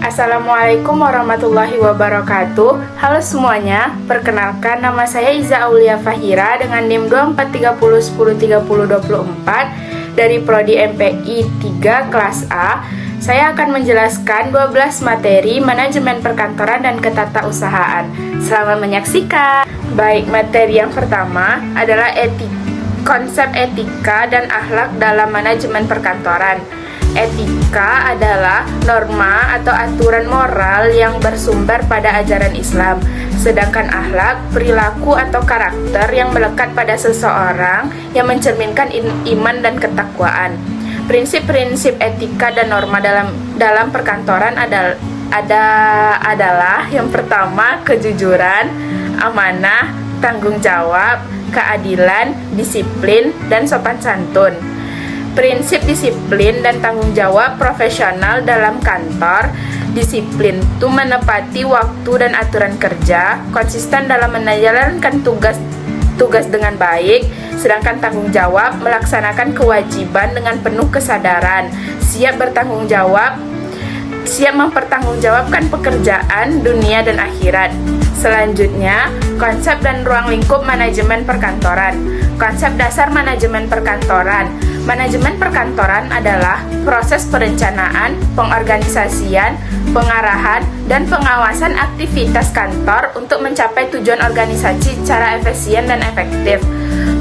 Assalamualaikum warahmatullahi wabarakatuh. Halo semuanya, perkenalkan nama saya Iza Aulia Fahira dengan NIM 2430103024 dari Prodi MPI 3 kelas A. Saya akan menjelaskan 12 materi manajemen perkantoran dan ketatausahaan. Selamat menyaksikan. Baik, materi yang pertama adalah konsep etika dan akhlak dalam manajemen perkantoran. Etika adalah norma atau aturan moral yang bersumber pada ajaran Islam. Sedangkan akhlak, perilaku atau karakter yang melekat pada seseorang yang mencerminkan iman dan ketakwaan. Prinsip-prinsip etika dan norma dalam perkantoran adalah yang pertama, kejujuran, amanah, tanggung jawab, keadilan, disiplin, dan sopan santun. Prinsip disiplin dan tanggung jawab profesional dalam kantor. Disiplin itu menepati waktu dan aturan kerja, konsisten dalam menjalankan tugas dengan baik. Sedangkan tanggung jawab melaksanakan kewajiban dengan penuh kesadaran, siap mempertanggungjawabkan pekerjaan dunia dan akhirat. Selanjutnya, konsep dan ruang lingkup manajemen perkantoran. Konsep dasar manajemen perkantoran. Manajemen perkantoran adalah proses perencanaan, pengorganisasian, pengarahan, dan pengawasan aktivitas kantor untuk mencapai tujuan organisasi secara efisien dan efektif.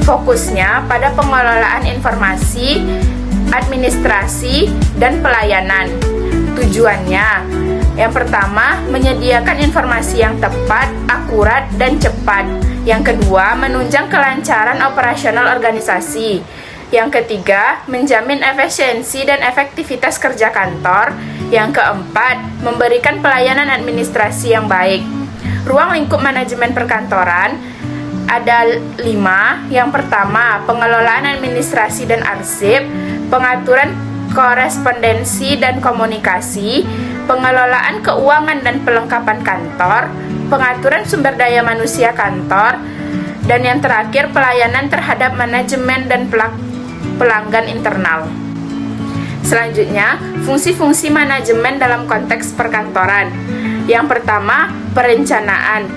Fokusnya pada pengelolaan informasi, administrasi, dan pelayanan. Tujuannya, yang pertama, menyediakan informasi yang tepat, akurat, dan cepat. Yang kedua, menunjang kelancaran operasional organisasi. Yang ketiga, menjamin efisiensi dan efektivitas kerja kantor. Yang keempat, memberikan pelayanan administrasi yang baik. Ruang lingkup manajemen perkantoran ada 5. Yang pertama, pengelolaan administrasi dan arsip, pengaturan korespondensi dan komunikasi, pengelolaan keuangan dan pelengkapan kantor, pengaturan sumber daya manusia kantor, dan yang terakhir, pelayanan terhadap manajemen dan pelanggan internal. Selanjutnya, fungsi-fungsi manajemen dalam konteks perkantoran. Yang pertama, perencanaan,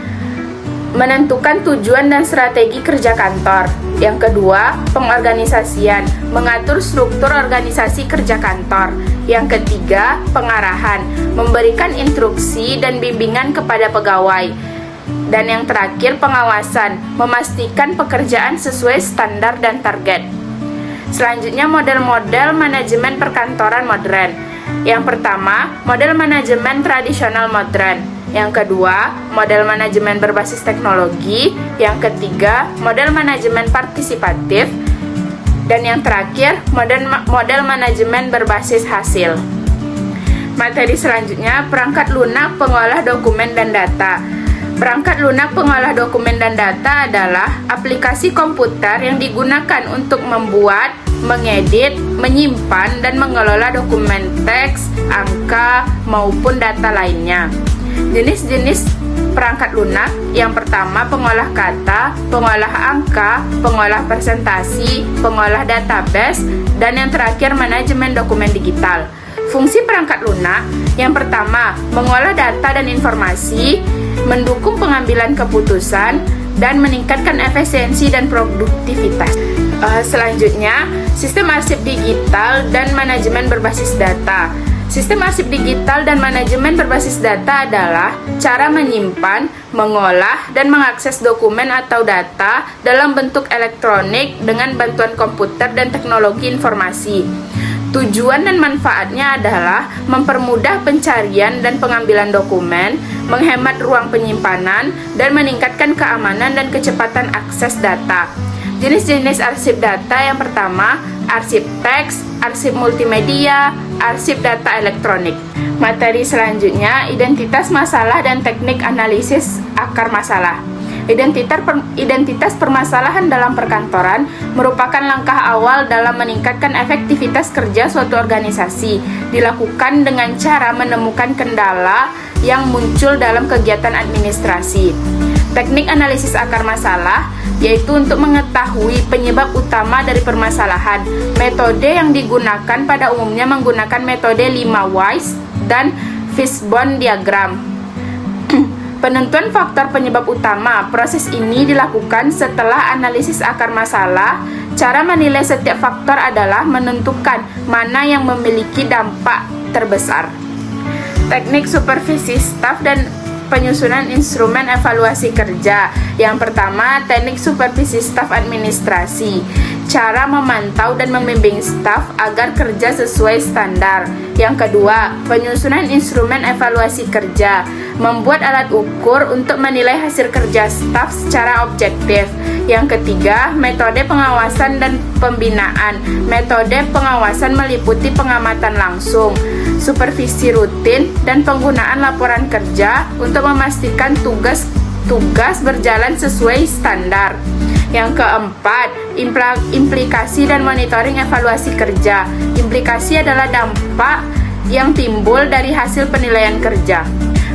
menentukan tujuan dan strategi kerja kantor. Yang kedua, pengorganisasian, mengatur struktur organisasi kerja kantor. Yang ketiga, pengarahan, memberikan instruksi dan bimbingan kepada pegawai. Dan yang terakhir, pengawasan, memastikan pekerjaan sesuai standar dan target. Selanjutnya, model-model manajemen perkantoran modern. Yang pertama, model manajemen tradisional modern. Yang kedua, model manajemen berbasis teknologi. Yang ketiga, model manajemen partisipatif. Dan yang terakhir, model manajemen berbasis hasil. Materi selanjutnya, perangkat lunak pengolah dokumen dan data. Perangkat lunak pengolah dokumen dan data adalah aplikasi komputer yang digunakan untuk membuat, mengedit, menyimpan, dan mengelola dokumen teks, angka, maupun data lainnya. Jenis-jenis perangkat lunak, yang pertama pengolah kata, pengolah angka, pengolah presentasi, pengolah database, dan yang terakhir manajemen dokumen digital. Fungsi perangkat lunak, yang pertama mengolah data dan informasi, mendukung pengambilan keputusan, dan meningkatkan efisiensi dan produktivitas. Selanjutnya, sistem arsip digital dan manajemen berbasis data. Sistem arsip digital dan manajemen berbasis data adalah cara menyimpan, mengolah, dan mengakses dokumen atau data dalam bentuk elektronik dengan bantuan komputer dan teknologi informasi. Tujuan dan manfaatnya adalah mempermudah pencarian dan pengambilan dokumen, menghemat ruang penyimpanan, dan meningkatkan keamanan dan kecepatan akses data. Jenis-jenis arsip data, yang pertama, arsip teks, arsip multimedia, arsip data elektronik. Materi selanjutnya, identitas masalah dan teknik analisis akar masalah. Identitas permasalahan dalam perkantoran merupakan langkah awal dalam meningkatkan efektivitas kerja suatu organisasi. Dilakukan dengan cara menemukan kendala yang muncul dalam kegiatan administrasi. Teknik analisis akar masalah yaitu untuk mengetahui penyebab utama dari permasalahan. Metode yang digunakan pada umumnya menggunakan metode 5 whys dan fishbone diagram. Penentuan faktor penyebab utama. Proses ini dilakukan setelah analisis akar masalah. Cara menilai setiap faktor adalah menentukan mana yang memiliki dampak terbesar. Teknik supervisi staf dan penyusunan instrumen evaluasi kerja. Yang pertama, teknik supervisi staf administrasi. Cara memantau dan membimbing staf agar kerja sesuai standar. Yang kedua, penyusunan instrumen evaluasi kerja. Membuat alat ukur untuk menilai hasil kerja staf secara objektif. Yang ketiga, metode pengawasan dan pembinaan. Metode pengawasan meliputi pengamatan langsung, supervisi rutin, dan penggunaan laporan kerja untuk memastikan tugas berjalan sesuai standar. Yang keempat, implikasi dan monitoring evaluasi kerja. Implikasi adalah dampak yang timbul dari hasil penilaian kerja.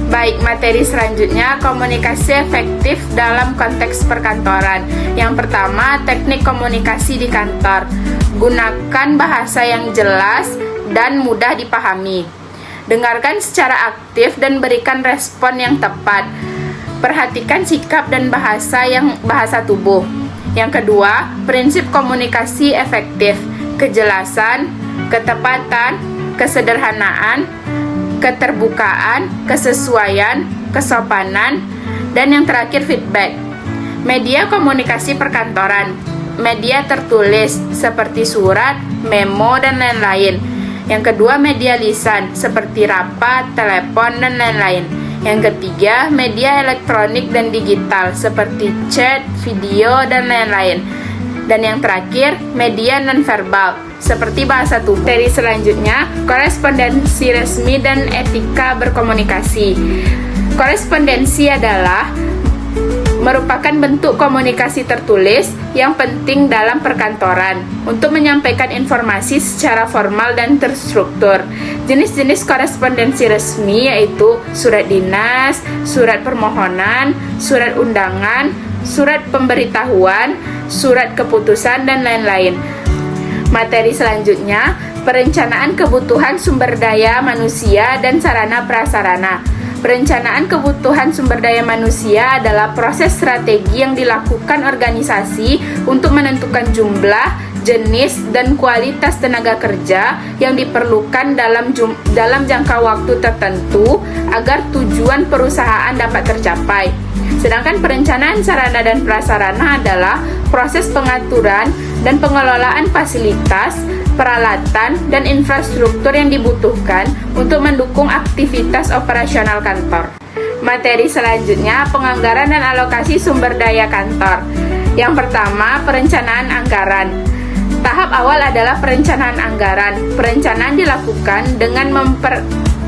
Baik, materi selanjutnya, komunikasi efektif dalam konteks perkantoran. Yang pertama, teknik komunikasi di kantor. Gunakan bahasa yang jelas dan mudah dipahami. Dengarkan secara aktif dan berikan respon yang tepat. Perhatikan sikap dan bahasa tubuh. Yang kedua, prinsip komunikasi efektif. Kejelasan, ketepatan, kesederhanaan, keterbukaan, kesesuaian, kesopanan, dan yang terakhir feedback. Media komunikasi perkantoran. Media tertulis seperti surat, memo, dan lain-lain. Yang kedua, media lisan seperti rapat, telepon, dan lain-lain. Yang ketiga, media elektronik dan digital seperti chat, video, dan lain-lain. Dan yang terakhir, media nonverbal seperti bahasa tubuh. Materi selanjutnya, korespondensi resmi dan etika berkomunikasi. Korespondensi adalah merupakan bentuk komunikasi tertulis yang penting dalam perkantoran untuk menyampaikan informasi secara formal dan terstruktur. Jenis-jenis korespondensi resmi yaitu surat dinas, surat permohonan, surat undangan, surat pemberitahuan, surat keputusan, dan lain-lain. Materi selanjutnya, perencanaan kebutuhan sumber daya manusia dan sarana prasarana. Perencanaan kebutuhan sumber daya manusia adalah proses strategi yang dilakukan organisasi untuk menentukan jumlah, jenis, dan kualitas tenaga kerja yang diperlukan dalam jangka waktu tertentu agar tujuan perusahaan dapat tercapai. Sedangkan perencanaan sarana dan prasarana adalah proses pengaturan dan pengelolaan fasilitas, peralatan, dan infrastruktur yang dibutuhkan untuk mendukung aktivitas operasional kantor. Materi selanjutnya, penganggaran dan alokasi sumber daya kantor. Yang pertama, perencanaan anggaran. Tahap awal adalah perencanaan anggaran. Perencanaan dilakukan dengan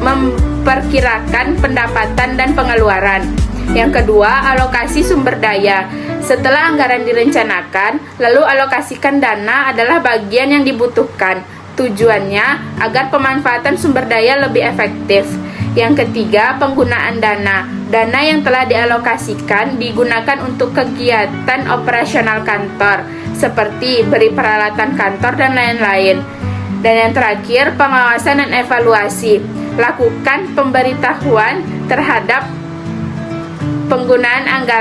memperkirakan pendapatan dan pengeluaran. Yang kedua, alokasi sumber daya. Setelah anggaran direncanakan, lalu alokasikan dana adalah bagian yang dibutuhkan. Tujuannya agar pemanfaatan sumber daya lebih efektif. Yang ketiga, penggunaan dana. Dana yang telah dialokasikan digunakan untuk kegiatan operasional kantor, seperti beri peralatan kantor dan lain-lain. Dan yang terakhir, pengawasan dan evaluasi. Lakukan pemberitahuan terhadap penggunaan anggaran